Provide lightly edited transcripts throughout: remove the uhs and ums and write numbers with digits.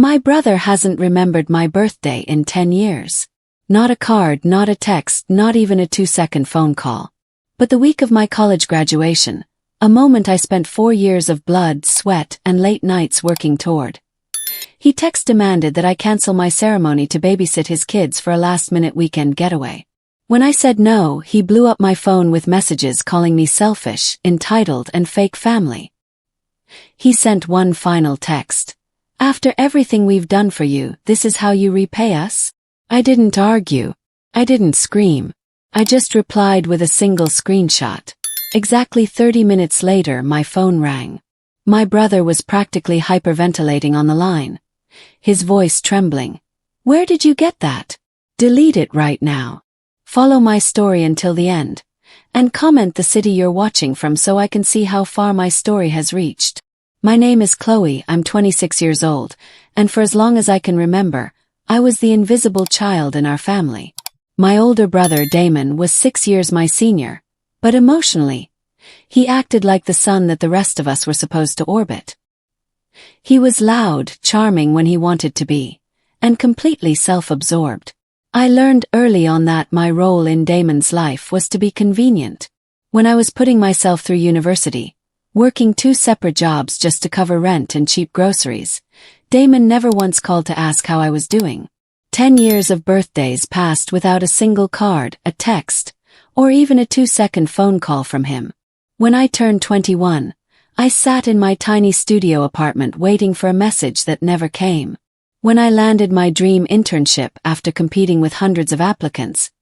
My brother hasn't remembered my birthday in 10 years. Not a card, not a text, not even a 2-second phone call. But the week of my college graduation, a moment I spent 4 years of blood, sweat, and late nights working toward. He demanded that I cancel my ceremony to babysit his kids for a last-minute weekend getaway. When I said no, he blew up my phone with messages calling me selfish, entitled, and fake family. He sent one final text. "After everything we've done for you, this is how you repay us?" I didn't argue. I didn't scream. I just replied with a single screenshot. Exactly 30 minutes later, my phone rang. My brother was practically hyperventilating on the line, his voice trembling. "Where did you get that? Delete it right now. Follow my story until the end. And comment the city you're watching from so I can see how far my story has reached. My name is Chloe, I'm 26 years old, and for as long as I can remember, I was the invisible child in our family. My older brother Damon was 6 years my senior, but emotionally, he acted like the sun that the rest of us were supposed to orbit. He was loud, charming when he wanted to be, and completely self-absorbed. I learned early on that my role in Damon's life was to be convenient. When I was putting myself through university, working 2 separate jobs just to cover rent and cheap groceries, Damon never once called to ask how I was doing. 10 years of birthdays passed without a single card, a text, or even a 2-second phone call from him. When I turned 21, I sat in my tiny studio apartment waiting for a message that never came. When I landed my dream internship after competing with hundreds of applicants,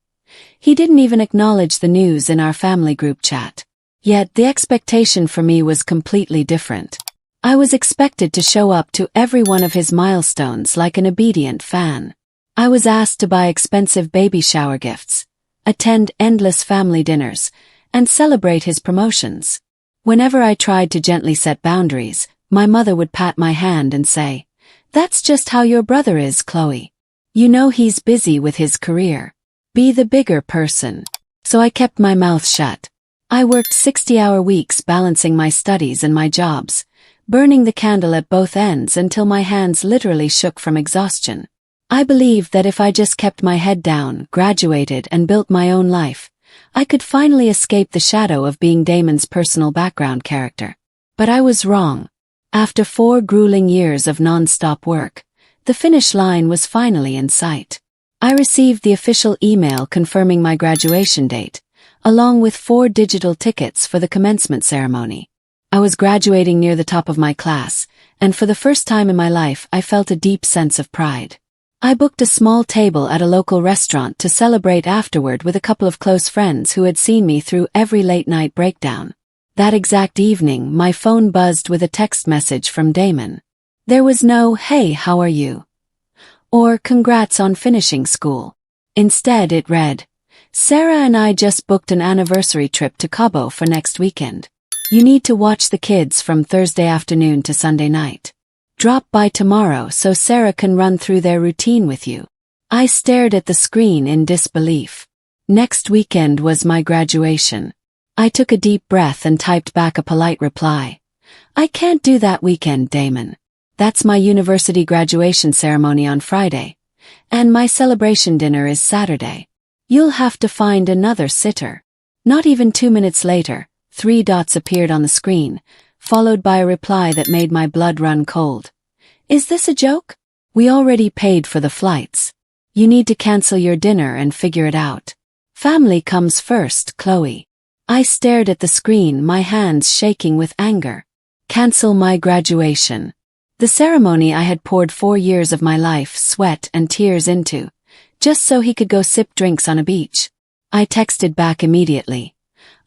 he didn't even acknowledge the news in our family group chat. Yet the expectation for me was completely different. I was expected to show up to every one of his milestones like an obedient fan. I was asked to buy expensive baby shower gifts, attend endless family dinners, and celebrate his promotions. Whenever I tried to gently set boundaries, my mother would pat my hand and say, "That's just how your brother is, Chloe. You know he's busy with his career. Be the bigger person." So I kept my mouth shut. I worked 60-hour weeks balancing my studies and my jobs, burning the candle at both ends until my hands literally shook from exhaustion. I believed that if I just kept my head down, graduated, and built my own life, I could finally escape the shadow of being Damon's personal background character. But I was wrong. After 4 grueling years of non-stop work, the finish line was finally in sight. I received the official email confirming my graduation date, along with 4 digital tickets for the commencement ceremony. I was graduating near the top of my class, and for the first time in my life I felt a deep sense of pride. I booked a small table at a local restaurant to celebrate afterward with a couple of close friends who had seen me through every late-night breakdown. That exact evening, my phone buzzed with a text message from Damon. There was no, "Hey, how are you?" or "Congrats on finishing school." Instead it read, "Sarah and I just booked an anniversary trip to Cabo for next weekend. You need to watch the kids from Thursday afternoon to Sunday night. Drop by tomorrow so Sarah can run through their routine with you." I stared at the screen in disbelief. Next weekend was my graduation. I took a deep breath and typed back a polite reply. "I can't do that weekend, Damon. That's my university graduation ceremony on Friday, and my celebration dinner is Saturday. You'll have to find another sitter." Not even 2 minutes later, 3 dots appeared on the screen, followed by a reply that made my blood run cold. "Is this a joke? We already paid for the flights. You need to cancel your dinner and figure it out. Family comes first, Chloe." I stared at the screen, my hands shaking with anger. Cancel my graduation. The ceremony I had poured 4 years of my life, sweat, and tears into, just so he could go sip drinks on a beach. I texted back immediately.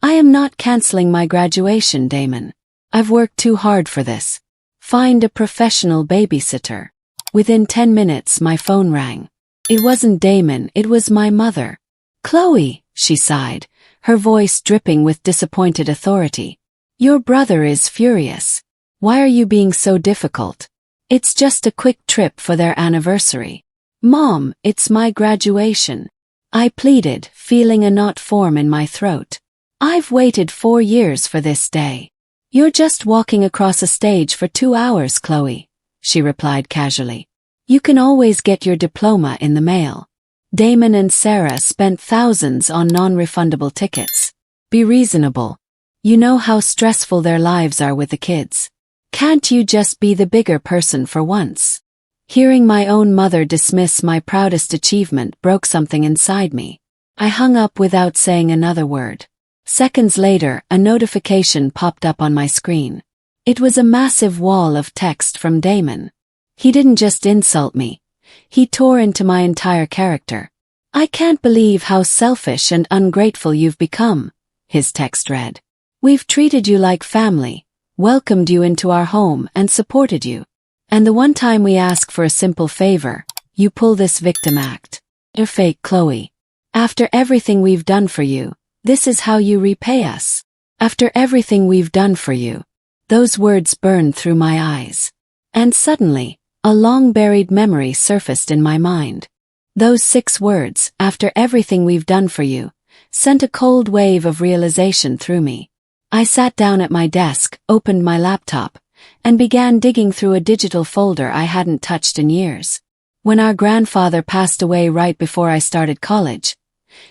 "I am not canceling my graduation, Damon. I've worked too hard for this. Find a professional babysitter." Within 10 minutes my phone rang. It wasn't Damon, it was my mother. "Chloe," she sighed, her voice dripping with disappointed authority. "Your brother is furious. Why are you being so difficult? It's just a quick trip for their anniversary." "Mom, it's my graduation," I pleaded, feeling a knot form in my throat. "I've waited 4 years for this day." "You're just walking across a stage for 2 hours, Chloe," she replied casually. You can always get your diploma in the mail. Damon and Sarah spent thousands on non-refundable tickets. Be reasonable. You know how stressful their lives are with the kids. Can't you just be the bigger person for once? Hearing my own mother dismiss my proudest achievement broke something inside me. I hung up without saying another word. Seconds later, a notification popped up on my screen. It was a massive wall of text from Damon. He didn't just insult me. He tore into my entire character. "I can't believe how selfish and ungrateful you've become," his text read. "We've treated you like family, welcomed you into our home and supported you. And the one time we ask for a simple favor, you pull this victim act. You're fake, Chloe. After everything we've done for you, this is how you repay us. After everything we've done for you." Those words burned through my eyes. And suddenly, a long-buried memory surfaced in my mind. Those 6 words, "after everything we've done for you," sent a cold wave of realization through me. I sat down at my desk, opened my laptop, and began digging through a digital folder I hadn't touched in years. When our grandfather passed away right before I started college,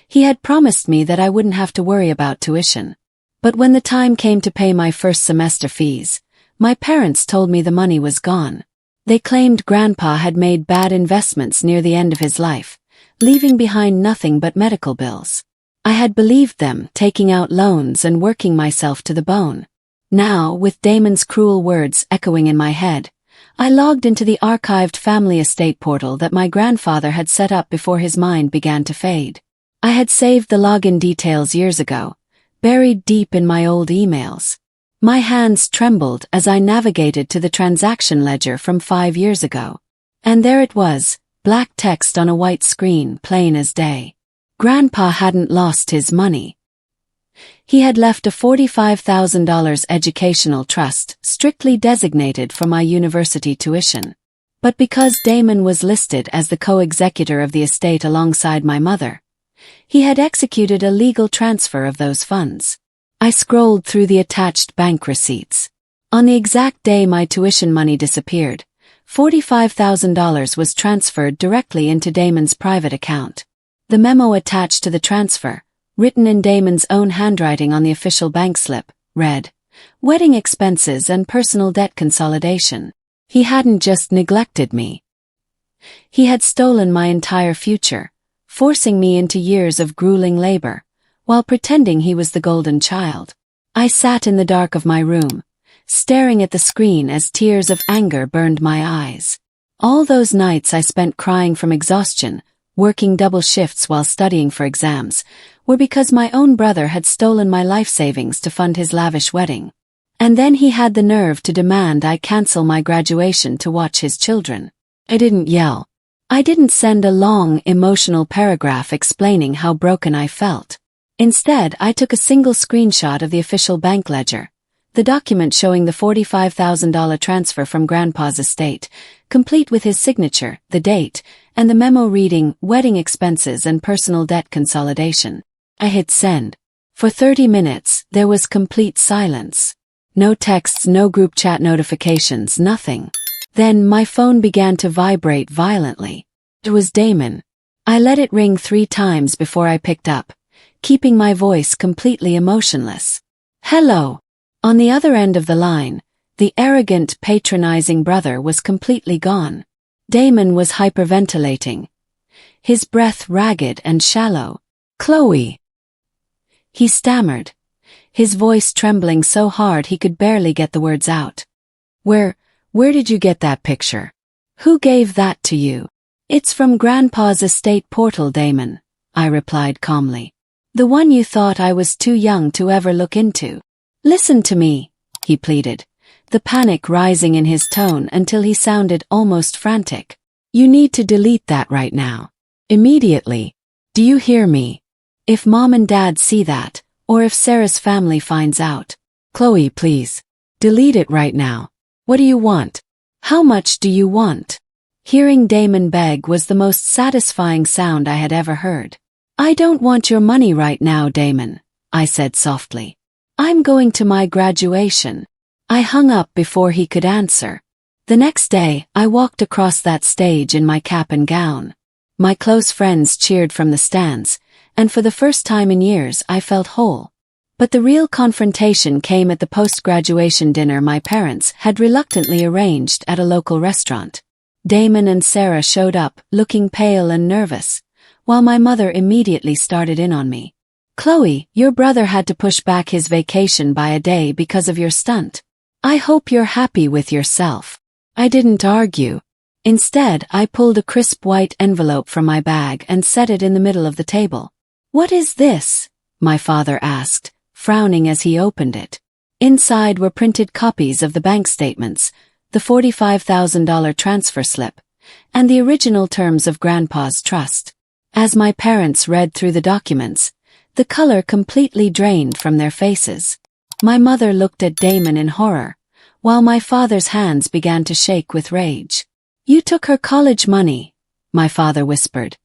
he had promised me that I wouldn't have to worry about tuition. But when the time came to pay my first semester fees, my parents told me the money was gone. They claimed Grandpa had made bad investments near the end of his life, leaving behind nothing but medical bills. I had believed them, taking out loans and working myself to the bone. Now, with Damon's cruel words echoing in my head, I logged into the archived family estate portal that my grandfather had set up before his mind began to fade. I had saved the login details years ago, buried deep in my old emails. My hands trembled as I navigated to the transaction ledger from 5 years ago. And there it was, black text on a white screen, plain as day. Grandpa hadn't lost his money. He had left a $45,000 educational trust strictly designated for my university tuition. But because Damon was listed as the co-executor of the estate alongside my mother, he had executed a legal transfer of those funds. I scrolled through the attached bank receipts. On the exact day my tuition money disappeared, $45,000 was transferred directly into Damon's private account. The memo attached to the transfer, written in Damon's own handwriting on the official bank slip, read, "Wedding expenses and personal debt consolidation." He hadn't just neglected me. He had stolen my entire future, forcing me into years of grueling labor, while pretending he was the golden child. I sat in the dark of my room, staring at the screen as tears of anger burned my eyes. All those nights I spent crying from exhaustion, working double shifts while studying for exams, were because my own brother had stolen my life savings to fund his lavish wedding. And then he had the nerve to demand I cancel my graduation to watch his children. I didn't yell. I didn't send a long, emotional paragraph explaining how broken I felt. Instead, I took a single screenshot of the official bank ledger, the document showing the $45,000 transfer from Grandpa's estate, complete with his signature, the date, and the memo reading, "Wedding expenses and personal debt consolidation." I hit send. For 30 minutes, there was complete silence. No texts, no group chat notifications, nothing. Then my phone began to vibrate violently. It was Damon. I let it ring 3 times before I picked up, keeping my voice completely emotionless. "Hello." On the other end of the line, the arrogant, patronizing brother was completely gone. Damon was hyperventilating, his breath ragged and shallow. "Chloe," he stammered, his voice trembling so hard he could barely get the words out. Where did you get that picture? Who gave that to you?" "It's from Grandpa's estate portal, Damon," I replied calmly. "The one you thought I was too young to ever look into." "Listen to me," he pleaded, the panic rising in his tone until he sounded almost frantic. "You need to delete that right now. Immediately. Do you hear me? If Mom and Dad see that, or if Sarah's family finds out. Chloe, please. Delete it right now. What do you want? How much do you want?" Hearing Damon beg was the most satisfying sound I had ever heard. "I don't want your money right now, Damon," I said softly. "I'm going to my graduation." I hung up before he could answer. The next day, I walked across that stage in my cap and gown. My close friends cheered from the stands, and for the first time in years I felt whole. But the real confrontation came at the post-graduation dinner my parents had reluctantly arranged at a local restaurant. Damon and Sarah showed up, looking pale and nervous, while my mother immediately started in on me. "Chloe, your brother had to push back his vacation by a day because of your stunt. I hope you're happy with yourself." I didn't argue. Instead, I pulled a crisp white envelope from my bag and set it in the middle of the table. "What is this?" my father asked, frowning as he opened it. Inside were printed copies of the bank statements, the $45,000 transfer slip, and the original terms of Grandpa's trust. As my parents read through the documents, the color completely drained from their faces. My mother looked at Damon in horror, while my father's hands began to shake with rage. "You took her college money," my father whispered,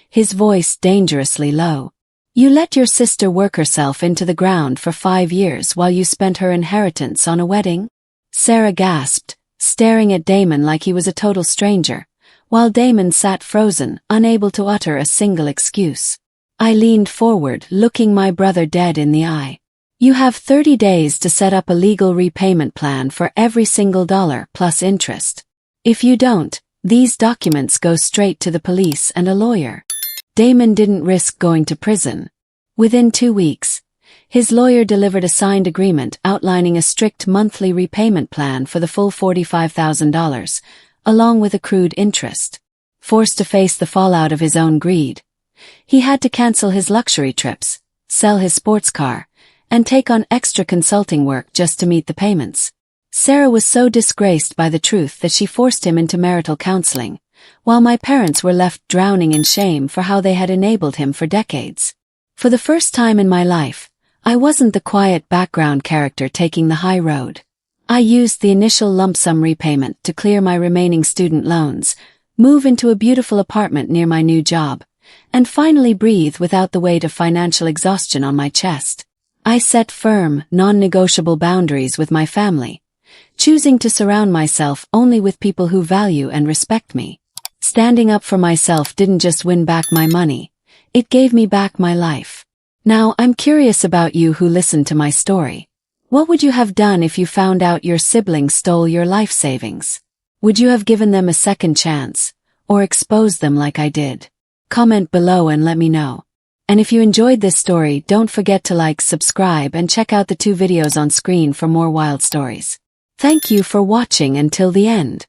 his voice dangerously low. "You let your sister work herself into the ground for 5 years while you spent her inheritance on a wedding?" Sarah gasped, staring at Damon like he was a total stranger, while Damon sat frozen, unable to utter a single excuse. I leaned forward, looking my brother dead in the eye. "You have 30 days to set up a legal repayment plan for every single dollar plus interest. If you don't, these documents go straight to the police and a lawyer." Damon didn't risk going to prison. Within 2 weeks, his lawyer delivered a signed agreement outlining a strict monthly repayment plan for the full $45,000, along with accrued interest. Forced to face the fallout of his own greed, he had to cancel his luxury trips, sell his sports car, and take on extra consulting work just to meet the payments. Sarah was so disgraced by the truth that she forced him into marital counseling, while my parents were left drowning in shame for how they had enabled him for decades. For the first time in my life, I wasn't the quiet background character taking the high road. I used the initial lump sum repayment to clear my remaining student loans, move into a beautiful apartment near my new job, and finally breathe without the weight of financial exhaustion on my chest. I set firm, non-negotiable boundaries with my family, choosing to surround myself only with people who value and respect me. Standing up for myself didn't just win back my money, it gave me back my life. Now, I'm curious about you who listened to my story. What would you have done if you found out your sibling stole your life savings? Would you have given them a second chance, or exposed them like I did? Comment below and let me know. And if you enjoyed this story, don't forget to like, subscribe, and check out the 2 videos on screen for more wild stories. Thank you for watching until the end.